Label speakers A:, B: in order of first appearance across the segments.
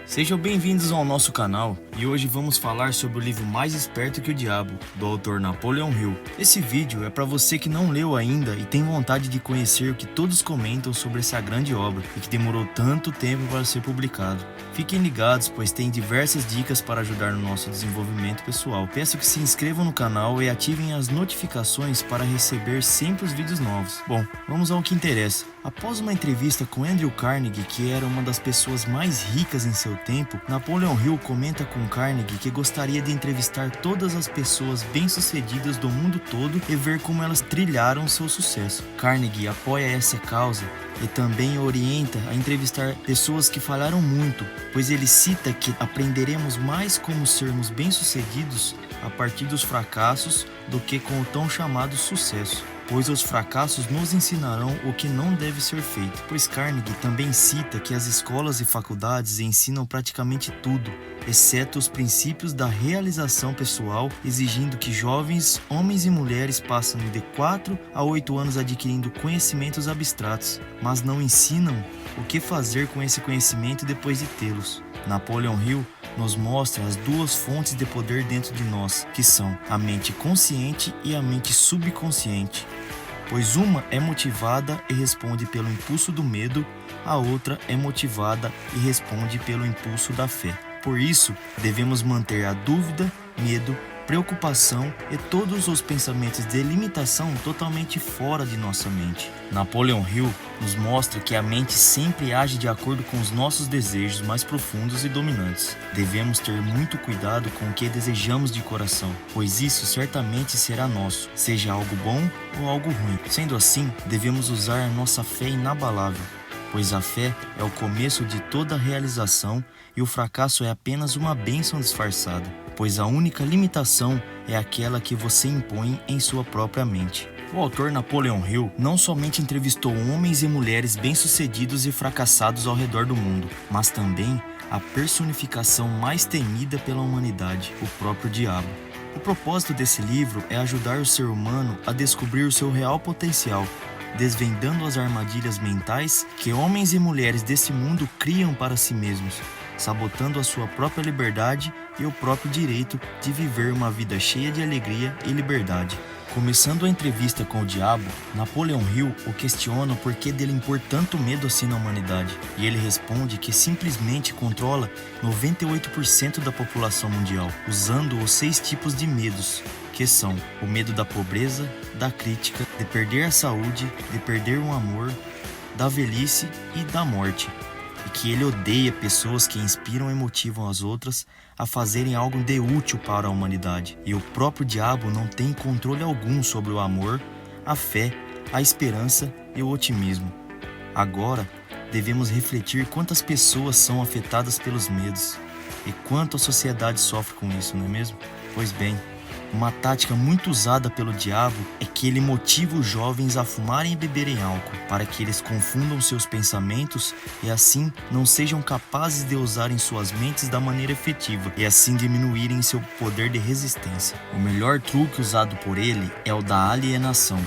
A: Sejam bem-vindos ao nosso canal e hoje vamos falar sobre o livro Mais Esperto que o Diabo, do autor Napoleon Hill. Esse vídeo é para você que não leu ainda e tem vontade de conhecer o que todos comentam sobre essa grande obra e que demorou tanto tempo para ser publicado. Fiquem ligados, pois tem diversas dicas para ajudar no nosso desenvolvimento pessoal. Peço que se inscrevam no canal e ativem as notificações para receber sempre os vídeos novos. Bom, vamos ao que interessa. Após uma entrevista com Andrew Carnegie, que era uma das pessoas mais ricas em seu tempo, Napoleon Hill comenta com Carnegie que gostaria de entrevistar todas as pessoas bem-sucedidas do mundo todo e ver como elas trilharam seu sucesso. Carnegie apoia essa causa e também orienta a entrevistar pessoas que falharam muito, pois ele cita que aprenderemos mais como sermos bem-sucedidos a partir dos fracassos do que com o tão chamado sucesso, pois os fracassos nos ensinarão o que não deve ser feito. Pois Carnegie também cita que as escolas e faculdades ensinam praticamente tudo, exceto os princípios da realização pessoal, exigindo que jovens, homens e mulheres passem de 4 a 8 anos adquirindo conhecimentos abstratos, mas não ensinam o que fazer com esse conhecimento depois de tê-los. Napoleon Hill nos mostra as duas fontes de poder dentro de nós, que são a mente consciente e a mente subconsciente, pois uma é motivada e responde pelo impulso do medo, a outra é motivada e responde pelo impulso da fé. Por isso, devemos manter a dúvida, medo, preocupação e todos os pensamentos de limitação totalmente fora de nossa mente. Napoleon Hill nos mostra que a mente sempre age de acordo com os nossos desejos mais profundos e dominantes. Devemos ter muito cuidado com o que desejamos de coração, pois isso certamente será nosso, seja algo bom ou algo ruim. Sendo assim, devemos usar a nossa fé inabalável, pois a fé é o começo de toda realização e o fracasso é apenas uma bênção disfarçada, pois a única limitação é aquela que você impõe em sua própria mente. O autor Napoleon Hill não somente entrevistou homens e mulheres bem-sucedidos e fracassados ao redor do mundo, mas também a personificação mais temida pela humanidade, o próprio diabo. O propósito desse livro é ajudar o ser humano a descobrir o seu real potencial, desvendando as armadilhas mentais que homens e mulheres desse mundo criam para si mesmos, sabotando a sua própria liberdade e o próprio direito de viver uma vida cheia de alegria e liberdade. Começando a entrevista com o diabo, Napoleon Hill o questiona o porquê dele impor tanto medo assim na humanidade, e ele responde que simplesmente controla 98% da população mundial, usando os 6 tipos de medos, que são o medo da pobreza, da crítica, de perder a saúde, de perder o amor, da velhice e da morte. E que ele odeia pessoas que inspiram e motivam as outras a fazerem algo de útil para a humanidade. E o próprio diabo não tem controle algum sobre o amor, a fé, a esperança e o otimismo. Agora, devemos refletir quantas pessoas são afetadas pelos medos e quanto a sociedade sofre com isso, não é mesmo? Pois bem, uma tática muito usada pelo diabo é que ele motiva os jovens a fumarem e beberem álcool, para que eles confundam seus pensamentos e assim não sejam capazes de usarem suas mentes da maneira efetiva e assim diminuírem seu poder de resistência. O melhor truque usado por ele é o da alienação,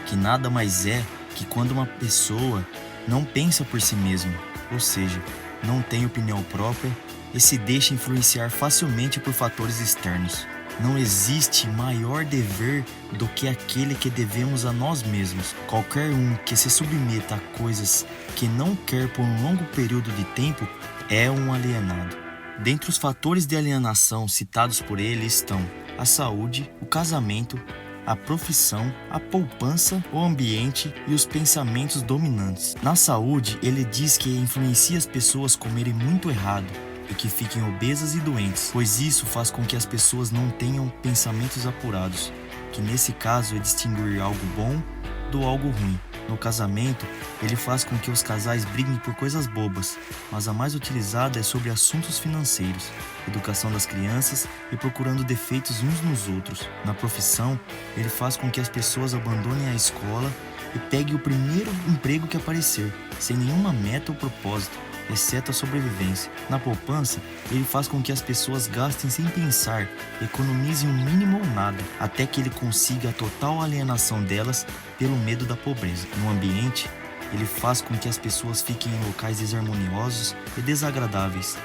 A: que nada mais é que quando uma pessoa não pensa por si mesma, ou seja, não tem opinião própria e se deixa influenciar facilmente por fatores externos. Não existe maior dever do que aquele que devemos a nós mesmos. Qualquer um que se submeta a coisas que não quer por um longo período de tempo é um alienado. Dentre os fatores de alienação citados por ele estão a saúde, o casamento, a profissão, a poupança, o ambiente e os pensamentos dominantes. Na saúde, ele diz que influencia as pessoas a comerem muito errado e que fiquem obesas e doentes, pois isso faz com que as pessoas não tenham pensamentos apurados, que nesse caso é distinguir algo bom do algo ruim. No casamento, ele faz com que os casais briguem por coisas bobas, mas a mais utilizada é sobre assuntos financeiros, educação das crianças e procurando defeitos uns nos outros. Na profissão, ele faz com que as pessoas abandonem a escola e peguem o primeiro emprego que aparecer, sem nenhuma meta ou propósito, exceto a sobrevivência. Na poupança, ele faz com que as pessoas gastem sem pensar, economizem o mínimo ou nada, até que ele consiga a total alienação delas pelo medo da pobreza. No ambiente, ele faz com que as pessoas fiquem em locais desarmoniosos e desagradáveis,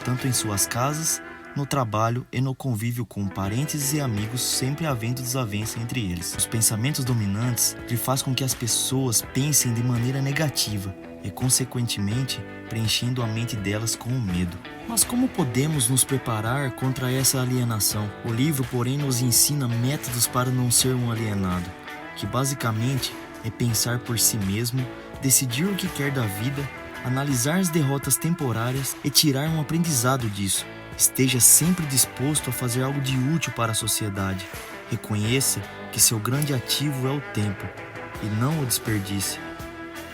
A: tanto em suas casas, no trabalho e no convívio com parentes e amigos, sempre havendo desavença entre eles. Os pensamentos dominantes lhe fazem com que as pessoas pensem de maneira negativa e, consequentemente, preenchendo a mente delas com o medo. Mas como podemos nos preparar contra essa alienação? O livro, porém, nos ensina métodos para não ser um alienado, que basicamente é pensar por si mesmo, decidir o que quer da vida, analisar as derrotas temporárias e tirar um aprendizado disso. Esteja sempre disposto a fazer algo de útil para a sociedade. Reconheça que seu grande ativo é o tempo e não o desperdice.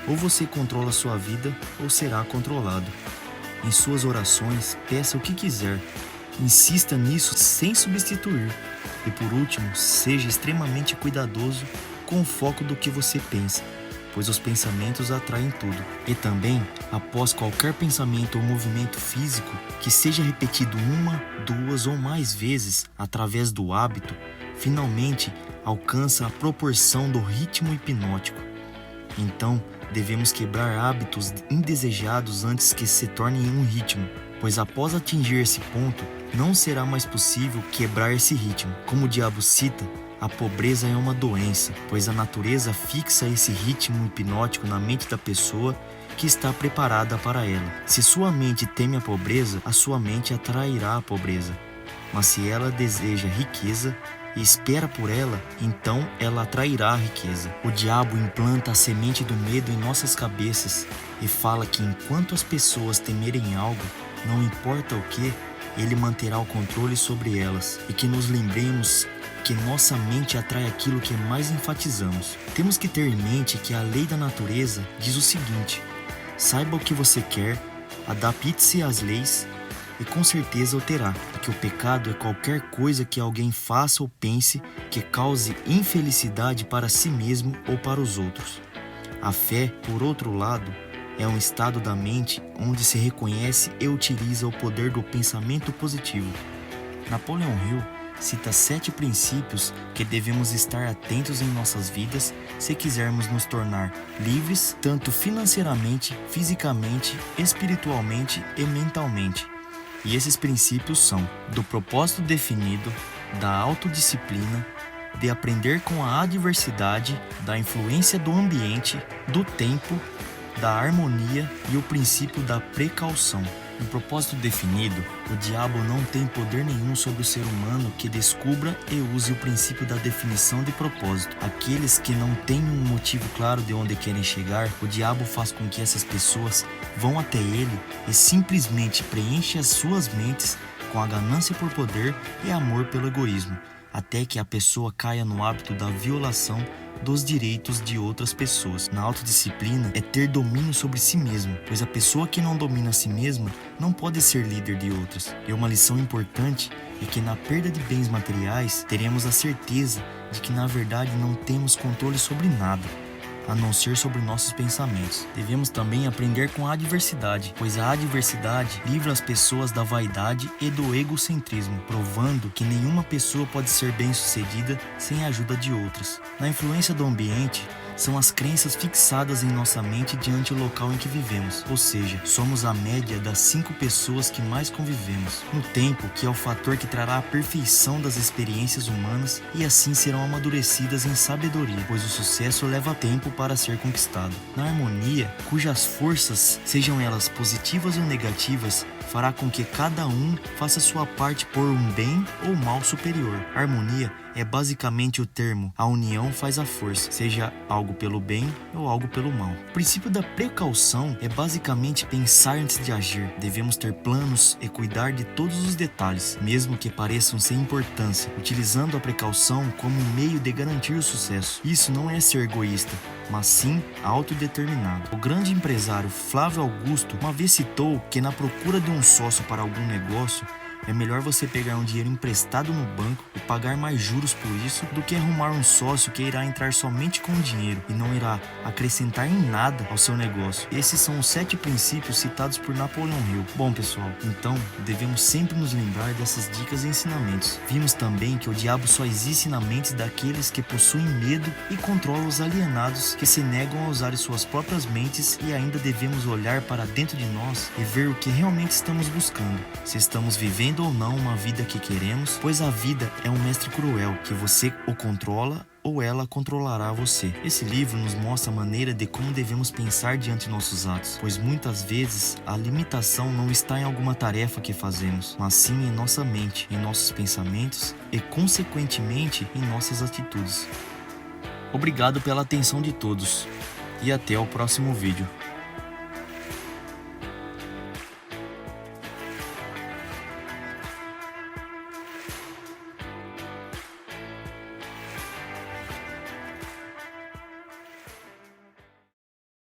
A: Ou você controla sua vida ou será controlado. Em suas orações, peça o que quiser. Insista nisso sem substituir. E por último, seja extremamente cuidadoso com o foco do que você pensa, pois os pensamentos atraem tudo. E também, após qualquer pensamento ou movimento físico que seja repetido uma, duas ou mais vezes através do hábito, finalmente alcança a proporção do ritmo hipnótico. Então, devemos quebrar hábitos indesejados antes que se tornem um ritmo, pois após atingir esse ponto, não será mais possível quebrar esse ritmo. Como o diabo cita, a pobreza é uma doença, pois a natureza fixa esse ritmo hipnótico na mente da pessoa que está preparada para ela. Se sua mente teme a pobreza, a sua mente atrairá a pobreza. Mas se ela deseja riqueza e espera por ela, então ela atrairá a riqueza. O diabo implanta a semente do medo em nossas cabeças e fala que enquanto as pessoas temerem algo, não importa o que, ele manterá o controle sobre elas, e que nos lembremos que nossa mente atrai aquilo que mais enfatizamos. Temos que ter em mente que a lei da natureza diz o seguinte: saiba o que você quer, adapte-se às leis e com certeza o terá. E que o pecado é qualquer coisa que alguém faça ou pense que cause infelicidade para si mesmo ou para os outros. A fé, por outro lado, é um estado da mente onde se reconhece e utiliza o poder do pensamento positivo. Napoleão Hill cita 7 princípios que devemos estar atentos em nossas vidas se quisermos nos tornar livres, tanto financeiramente, fisicamente, espiritualmente e mentalmente. E esses princípios são: do propósito definido, da autodisciplina, de aprender com a adversidade, da influência do ambiente, do tempo, da harmonia e o princípio da precaução. Um propósito definido, o diabo não tem poder nenhum sobre o ser humano que descubra e use o princípio da definição de propósito. Aqueles que não têm um motivo claro de onde querem chegar, o diabo faz com que essas pessoas vão até ele e simplesmente preenche as suas mentes com a ganância por poder e amor pelo egoísmo, até que a pessoa caia no hábito da violação dos direitos de outras pessoas. Na autodisciplina é ter domínio sobre si mesmo, pois a pessoa que não domina a si mesma não pode ser líder de outras. E uma lição importante é que na perda de bens materiais teremos a certeza de que na verdade não temos controle sobre nada, a não ser sobre nossos pensamentos. Devemos também aprender com a adversidade, pois a adversidade livra as pessoas da vaidade e do egocentrismo, provando que nenhuma pessoa pode ser bem-sucedida sem a ajuda de outras. Na influência do ambiente, são as crenças fixadas em nossa mente diante do local em que vivemos, ou seja, somos a média das 5 pessoas que mais convivemos. No tempo, que é o fator que trará a perfeição das experiências humanas e assim serão amadurecidas em sabedoria, pois o sucesso leva tempo para ser conquistado. Na harmonia, cujas forças, sejam elas positivas ou negativas, fará com que cada um faça sua parte por um bem ou mal superior. Harmonia é basicamente o termo "a união faz a força", seja algo pelo bem ou algo pelo mal. O princípio da precaução é basicamente pensar antes de agir. Devemos ter planos e cuidar de todos os detalhes, mesmo que pareçam sem importância, utilizando a precaução como um meio de garantir o sucesso. Isso não é ser egoísta, mas sim autodeterminado. O grande empresário Flávio Augusto uma vez citou que na procura de um sócio para algum negócio, É melhor você pegar um dinheiro emprestado no banco e pagar mais juros por isso do que arrumar um sócio que irá entrar somente com o dinheiro e não irá acrescentar em nada ao seu negócio. Esses são os 7 princípios citados por Napoleão Hill. Bom, pessoal, então devemos sempre nos lembrar dessas dicas e ensinamentos. Vimos também que o diabo só existe na mente daqueles que possuem medo e controlam os alienados que se negam a usar suas próprias mentes, e ainda devemos olhar para dentro de nós e ver o que realmente estamos buscando. Se estamos vivendo ou não uma vida que queremos, pois a vida é um mestre cruel que você o controla ou ela controlará você. Esse livro nos mostra a maneira de como devemos pensar diante de nossos atos, pois muitas vezes a limitação não está em alguma tarefa que fazemos, mas sim em nossa mente, em nossos pensamentos e, consequentemente, em nossas atitudes. Obrigado pela atenção de todos e até o próximo vídeo.